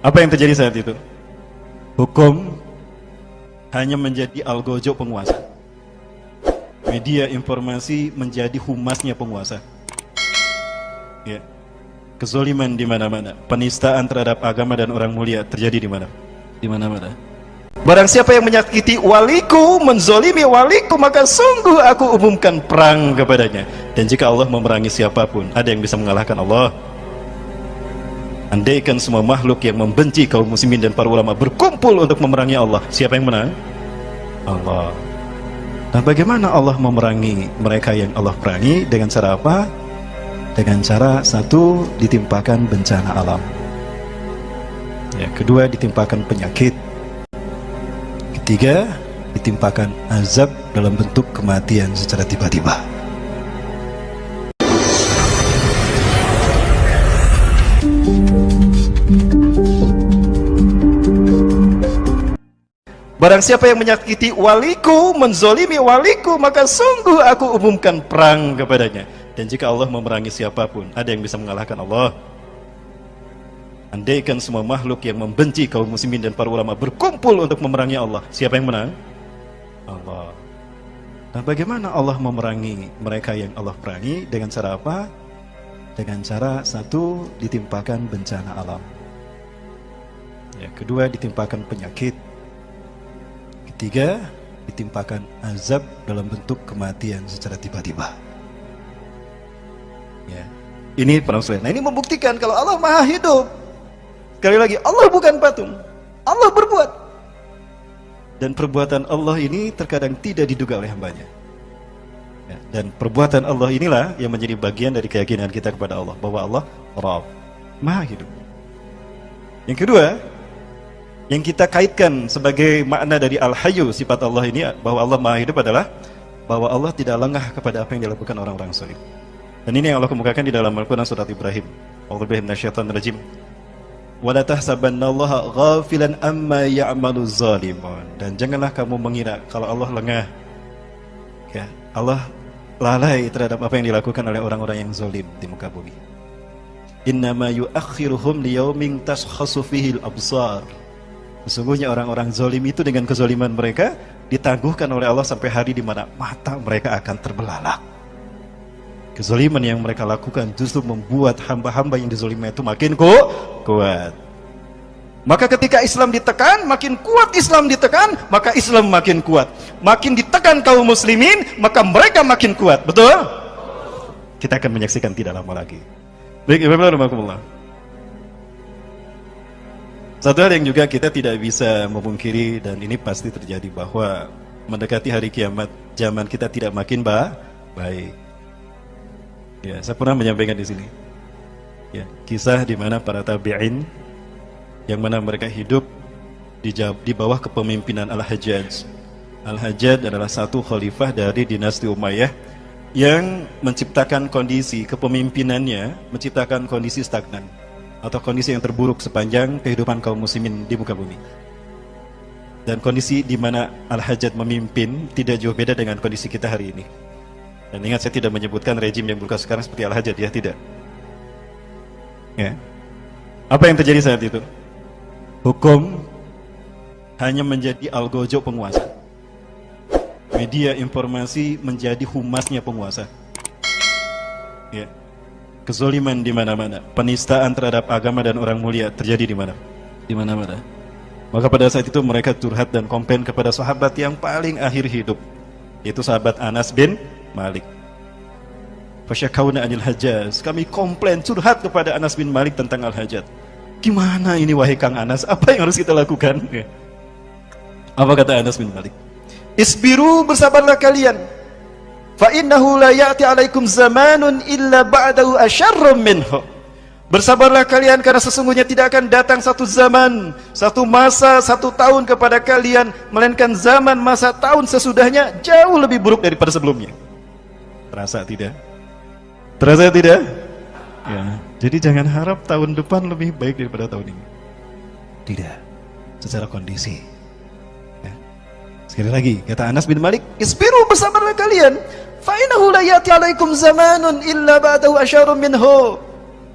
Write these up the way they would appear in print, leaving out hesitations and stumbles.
Apa yang terjadi saat itu? Hukum hanya menjadi algojo penguasa. Media informasi menjadi humasnya penguasa. Ya. Kezoliman di mana-mana, penistaan terhadap agama dan orang mulia terjadi di mana? Di mana-mana. Barang siapa yang menyakiti waliku, menzolimi waliku, maka sungguh aku umumkan perang kepadanya. Dan jika Allah memerangi siapapun, ada yang bisa mengalahkan Allah? Andaikan semua makhluk yang membenci kaum muslimin dan para ulama berkumpul untuk memerangi Allah, siapa yang menang? Allah. Nah, bagaimana Allah memerangi mereka yang Allah perangi? Dengan cara apa? Dengan cara satu, ditimpakan bencana alam. Ya, kedua, ditimpakan penyakit. Ketiga, ditimpakan azab dalam bentuk kematian secara tiba-tiba. Barang siapa yang menyakiti waliku, menzolimi waliku, maka sungguh aku umumkan perang kepadanya. Dan jika Allah memerangi siapapun, ada yang bisa mengalahkan Allah? Andaikan semua makhluk yang membenci kaum muslimin dan para ulama berkumpul untuk memerangi Allah, siapa yang menang? Allah. Nah, bagaimana Allah memerangi mereka yang Allah perangi? Dengan cara apa? Dengan cara satu, ditimpakan bencana alam. Ya, kedua, ditimpakan penyakit. Ketiga, ditimpakan azab dalam bentuk kematian secara tiba-tiba. Ya. Ini perang Nah, ini membuktikan kalau Allah Maha Hidup. Sekali lagi, Allah bukan patung. Allah berbuat. Dan perbuatan Allah ini terkadang tidak diduga oleh hambanya. Ya. Dan perbuatan Allah inilah yang menjadi bagian dari keyakinan kita kepada Allah, bahwa Allah Rabb, Maha Hidup. Yang kedua, yang kita kaitkan sebagai makna dari Al-Hayyu, sifat Allah ini, bahwa Allah Maha Hidup adalah bahwa Allah tidak lengah kepada apa yang dilakukan orang-orang zalim. Dan ini yang Allah kemukakan di dalam Al-Quran surat Ibrahim. A'udzubillahi minasyaitonir rajim. Wa la tahsabannallaha ghafilan amma ya'malu zalimun. Dan janganlah kamu mengira kalau Allah lengah. Ya, Allah lalai terhadap apa yang dilakukan oleh orang-orang yang zalim di muka bumi. Innama yu'akhiruhum liyaumin tashkhasu fihi al-absar. Sesungguhnya orang-orang zalim itu dengan kezaliman mereka ditangguhkan oleh Allah sampai hari di mana mata mereka akan terbelalak. Kezaliman yang mereka lakukan justru membuat hamba-hamba yang dizalimi itu makin kuat. Maka ketika Islam ditekan, makin kuat Islam ditekan, maka Islam makin kuat. Makin ditekan kaum muslimin, maka mereka makin kuat. Betul? Kita akan menyaksikan tidak lama lagi. Baik, Ibu-ibu, satu hal yang juga kita tidak bisa memungkiri, dan ini pasti terjadi, bahwa mendekati hari kiamat, zaman kita tidak makin baik. Ya, saya pernah menyampaikan di sini. Ya, kisah di mana para tabi'in yang mana mereka hidup di bawah kepemimpinan Al-Hajjaj. Al-Hajjaj adalah satu khalifah dari dinasti Umayyah yang menciptakan kondisi kepemimpinannya, menciptakan kondisi stagnan atau kondisi yang terburuk sepanjang kehidupan kaum muslimin di muka bumi. Dan kondisi di mana Al-Hajjaj memimpin tidak jauh beda dengan kondisi kita hari ini. Dan ingat, saya tidak menyebutkan rejim yang berkuasa sekarang seperti Al-Hajjaj, ya, tidak. Ya. Apa yang terjadi saat itu? Hukum hanya menjadi algojo penguasa. Media informasi menjadi humasnya penguasa. Ya. Kezoliman di mana-mana, penistaan terhadap agama dan orang mulia terjadi di mana? Di mana-mana. Maka pada saat itu mereka curhat dan komplain kepada sahabat yang paling akhir hidup, yaitu sahabat Anas bin Malik. Fasyakawna anil Hajjaj. Kami komplain, curhat kepada Anas bin Malik tentang Al-Hajjaj. Gimana ini wahai Kang Anas? Apa yang harus kita lakukan? Apa kata Anas bin Malik? Isbiru, bersabarlah kalian. Fa innahu la ya'ti 'alaikum zamanun illa ba'dahu asyarrum minhu. Bersabarlah kalian karena sesungguhnya tidak akan datang satu zaman, satu masa, satu tahun kepada kalian, melainkan zaman, masa, tahun sesudahnya jauh lebih buruk daripada sebelumnya. Terasa tidak? Terasa tidak? Ya, jadi jangan harap tahun depan lebih baik daripada tahun ini. Tidak, secara kondisi. Ya. Sekali lagi, kata Anas bin Malik, isbiru, bersabarlah kalian. Fa innahu la ya'ti 'alaikum zamanun illa ba'dahu asyarrum minhu.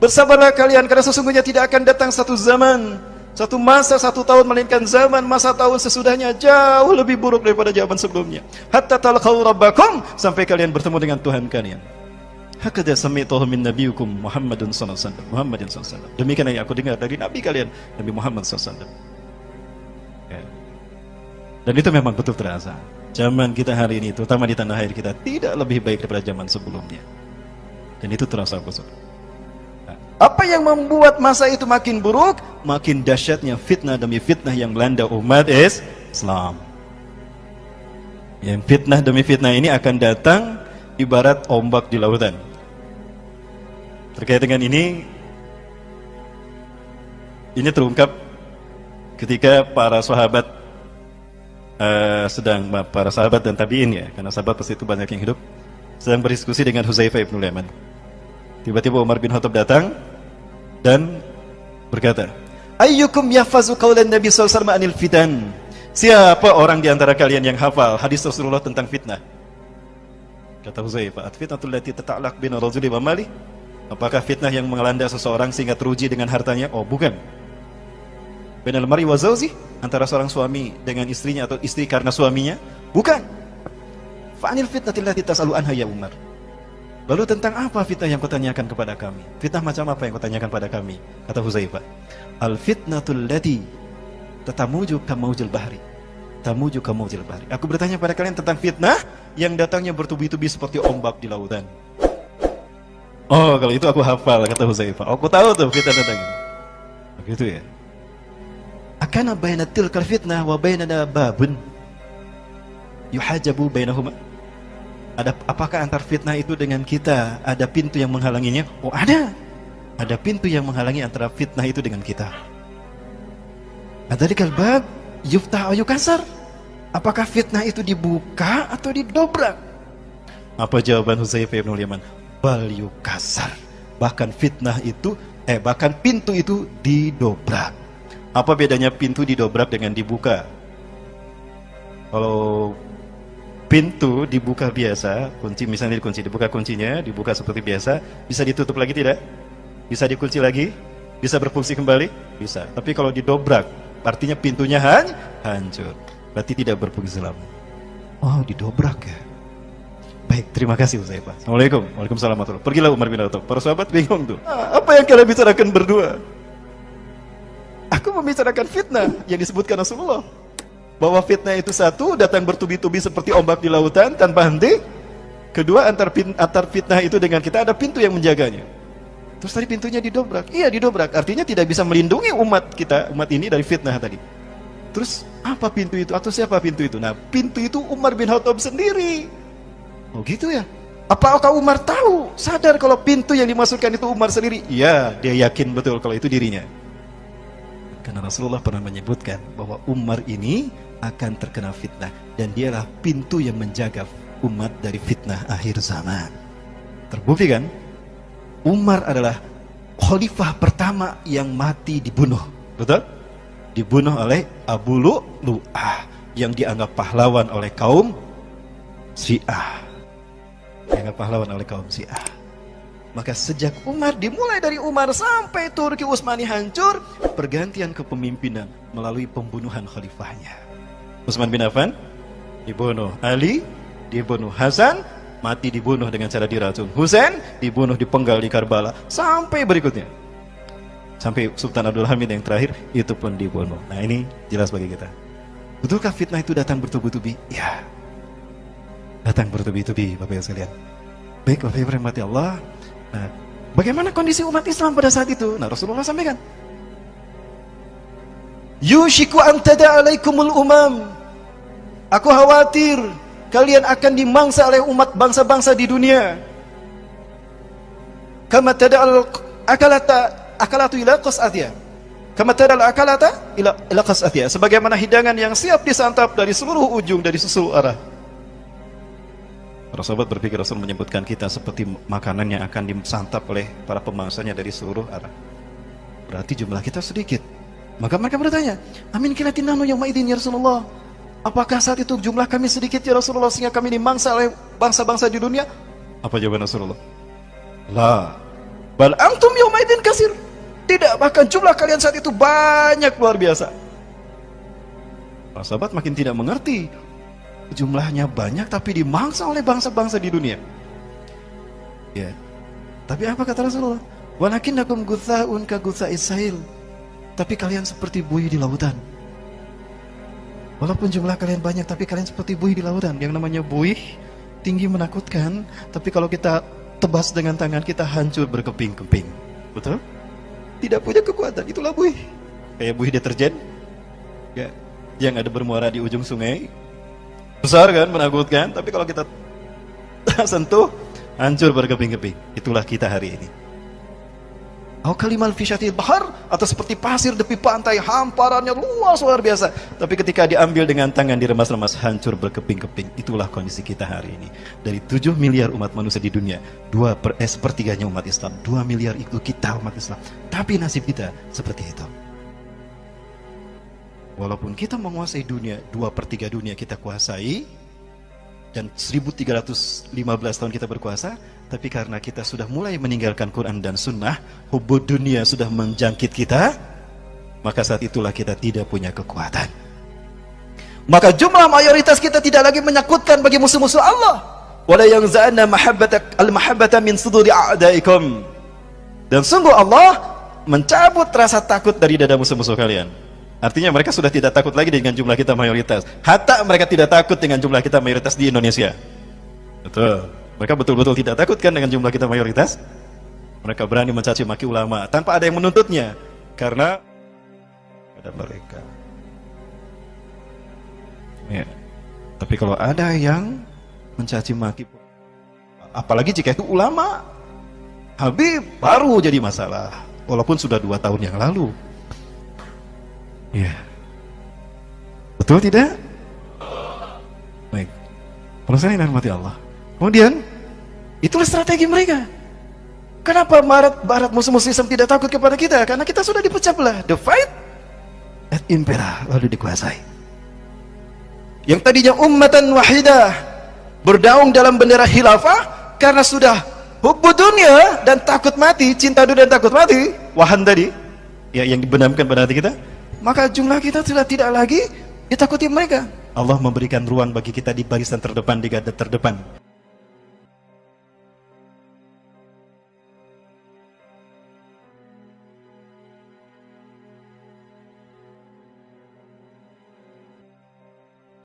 Bersabarlah kalian karena sesungguhnya tidak akan datang satu zaman, Satu masa, 1 tahun, melainkan zaman masa tahun sesudahnya jauh lebih buruk daripada zaman sebelumnya. Hatta talqaw rabbakum, sampai kalian bertemu dengan Tuhan kalian. Hakadha sami'tuhu min nabiyyikum Muhammadun sallallahu alaihi wasallam. Muhammadin sallallahu alaihi wasallam. Demikian yang aku dengar dari nabi kalian, Nabi Muhammad sallallahu alaihi wasallam. Ya. Dan itu memang betul terasa. Zaman kita hari ini, terutama di tanah air kita, tidak lebih baik daripada zaman sebelumnya. Dan itu terasa betul. Apa yang membuat masa itu makin buruk? Makin dahsyatnya fitnah demi fitnah yang melanda umat Islam. Yang fitnah demi fitnah ini akan datang ibarat ombak di lautan. Terkait dengan ini terungkap ketika para sahabat para sahabat dan tabi'in, ya, karena sahabat pasti itu banyak yang hidup, sedang berdiskusi dengan Huzaifah ibn Yaman. Tiba-tiba Umar bin Khattab datang dan berkata, ayyukum yahfazu qaulan Nabi sallallahu alaihi wasallam anil fitan? Siapa orang di antara kalian yang hafal hadis Rasulullah tentang fitnah? Kata Huzaifah, at-fitnatul lati tata'allaq bina rajuli wa mali? Apakah fitnah yang mengelanda seseorang sehingga teruji dengan hartanya? Oh, bukan. Bainal mar'i wa zawji, antara seorang suami dengan istrinya atau istri karena suaminya? Bukan. Fa'anil fitnatil lati tas'alu anha ya Umar? Lalu tentang apa fitnah yang kau tanyakan kepada kami? Fitnah macam apa yang kau tanyakan pada kami? Kata Huzaifah, al-fitnatul lati tatamuju kamaujil bahri. Tamuju kamaujil bahri. Aku bertanya pada kalian tentang fitnah yang datangnya bertubi-tubi seperti ombak di lautan. Oh, kalau itu aku hafal, kata Huzaifah. Aku tahu tuh fitnah datangnya. Begitu ya. Akana baina tilkal fitnah wa bainana babun yuhajabu bainahuma. Apakah antar fitnah itu dengan kita ada pintu yang menghalanginya? Oh, ada. Ada pintu yang menghalangi antara fitnah itu dengan kita. Adzalikal bab yuftah aw yukasar. Apakah fitnah itu dibuka atau didobrak? Apa jawaban Huzaifah bin Yaman? Bal yukasar. Bahkan fitnah itu bahkan pintu itu didobrak. Apa bedanya pintu didobrak dengan dibuka? Kalau pintu dibuka biasa, kunci misalnya dikunci, dibuka kuncinya, dibuka seperti biasa, bisa ditutup lagi tidak? Bisa dikunci lagi? Bisa berfungsi kembali? Bisa. Tapi kalau didobrak, artinya pintunya hancur. Berarti tidak berfungsi lagi. Oh, didobrak ya. Baik, terima kasih Huzaifah. Assalamualaikum. Waalaikumsalam warahmatullahi wabarakatuh. Pergilah Umar bin Khattab. Para sahabat bingung tuh. Apa yang kalian bicarakan berdua? Aku membicarakan fitnah yang disebutkan Rasulullah. Bahwa fitnah itu satu, datang bertubi-tubi seperti ombak di lautan tanpa henti. Kedua, antar fitnah itu dengan kita ada pintu yang menjaganya. Terus tadi pintunya didobrak. Iya, didobrak. Artinya tidak bisa melindungi umat kita, umat ini dari fitnah tadi. Terus apa pintu itu? Atau siapa pintu itu? Nah, pintu itu Umar bin Khattab sendiri. Oh gitu ya? Apakah Umar tahu, sadar kalau pintu yang dimasukkan itu Umar sendiri? Iya, dia yakin betul kalau itu dirinya. Karena Rasulullah pernah menyebutkan bahwa Umar ini akan terkena fitnah, dan dialah pintu yang menjaga umat dari fitnah akhir zaman. Terbukti kan? Umar adalah khalifah pertama yang mati dibunuh. Betul? Dibunuh oleh Abu Lu'lu'ah yang dianggap pahlawan oleh kaum Syiah. Dianggap pahlawan oleh kaum Syiah. Maka sejak Umar, dimulai dari Umar sampai Turki Utsmani hancur, pergantian kepemimpinan melalui pembunuhan khalifahnya. Utsman bin Affan dibunuh, Ali dibunuh, Hasan mati dibunuh dengan cara diracun, Husain dibunuh dipenggal di Karbala, sampai berikutnya. Sampai Sultan Abdul Hamid yang terakhir itu pun dibunuh. Nah, ini jelas bagi kita. Betulkah fitnah itu datang bertubi-tubi? Ya. Datang bertubi-tubi, Bapak Ibu sekalian. Baik, Bapak Ibu rahmati Allah. Nah, bagaimana kondisi umat Islam pada saat itu? Nah, Rasulullah sampaikan, yushiku an tada'alaikumul umam. Aku khawatir kalian akan dimangsa oleh umat bangsa-bangsa di dunia. Kama tada'al akalatu ila qas'atiyah. Kama tada'al akalata ila qas'atiyah. Sebagaimana hidangan yang siap disantap dari seluruh ujung, dari seluruh arah. Para sahabat berpikir Rasul menyebutkan kita seperti makanan yang akan disantap oleh para pemangsanya dari seluruh arah. Berarti jumlah kita sedikit. Maka mereka bertanya, amin kilatin nahnu yauma idzin ya Rasulullah? Apakah saat itu jumlah kami sedikit ya Rasulullah sehingga kami dimangsa oleh bangsa-bangsa di dunia? Apa jawaban Rasulullah? La, bal antum yauma idzin katsir. Tidak, bahkan jumlah kalian saat itu banyak luar biasa. Para sahabat makin tidak mengerti. Jumlahnya banyak tapi dimangsa oleh bangsa-bangsa di dunia. Ya. Tapi apa kata Rasulullah? Walakinnakum gutsa'un ka gutsa'is sail. Tapi kalian seperti buih di lautan. Walaupun jumlah kalian banyak tapi kalian seperti buih di lautan. Yang namanya buih tinggi menakutkan, tapi kalau kita tebas dengan tangan kita hancur berkeping-keping. Betul? Tidak punya kekuatan, itulah buih. Kayak buih deterjen. Ya, yang ada bermuara di ujung sungai. Besar kan, menakutkan, tapi kalau kita sentuh, hancur berkeping-keping. Itulah kita hari ini. Au kalimal fi syatil bahar, atau seperti pasir tepi pantai, hamparannya luas luar biasa. Tapi ketika diambil dengan tangan diremas-remas, hancur berkeping-keping. Itulah kondisi kita hari ini. Dari 7 miliar umat manusia di dunia, sepertiganya umat Islam, 2 miliar itu kita umat Islam. Tapi nasib kita seperti itu. Walaupun kita menguasai dunia, 2/3 dunia kita kuasai, dan 1315 tahun kita berkuasa, tapi karena kita sudah mulai meninggalkan Quran dan Sunnah, hubud dunia sudah menjangkit kita, maka saat itulah kita tidak punya kekuatan. Maka jumlah mayoritas kita tidak lagi menakutkan bagi musuh-musuh Allah. Wala yanza'anna al-mahabbata min suduri a'daikum. Dan sungguh Allah mencabut rasa takut dari dada musuh-musuh kalian. Artinya mereka sudah tidak takut lagi dengan jumlah kita mayoritas. Hatta mereka tidak takut dengan jumlah kita mayoritas di Indonesia. Betul. Mereka betul-betul tidak takut kan dengan jumlah kita mayoritas. Mereka berani mencaci maki ulama tanpa ada yang menuntutnya. Karena ada mereka. Ya. Tapi kalau ada yang mencaci maki, apalagi jika itu ulama, Habib, baru jadi masalah. Walaupun sudah 2 tahun yang lalu. Ya. Betul tidak? Baik. Perasaan yang dirahmati Allah. Kemudian, itulah strategi mereka. Kenapa barat musuh-musuh Islam tidak takut kepada kita? Karena kita sudah dipecah belah. The fight at impera, lalu dikuasai. Yang tadinya ummatan wahidah, berdaung dalam bendera khilafah, karena sudah hubbud dunia dan takut mati, cinta dunia dan takut mati, wahan tadi, ya, yang dibenamkan pada hati kita, maka jumlah kita sudah tidak lagi ditakuti mereka. Allah memberikan ruang bagi kita di barisan terdepan, di garda terdepan.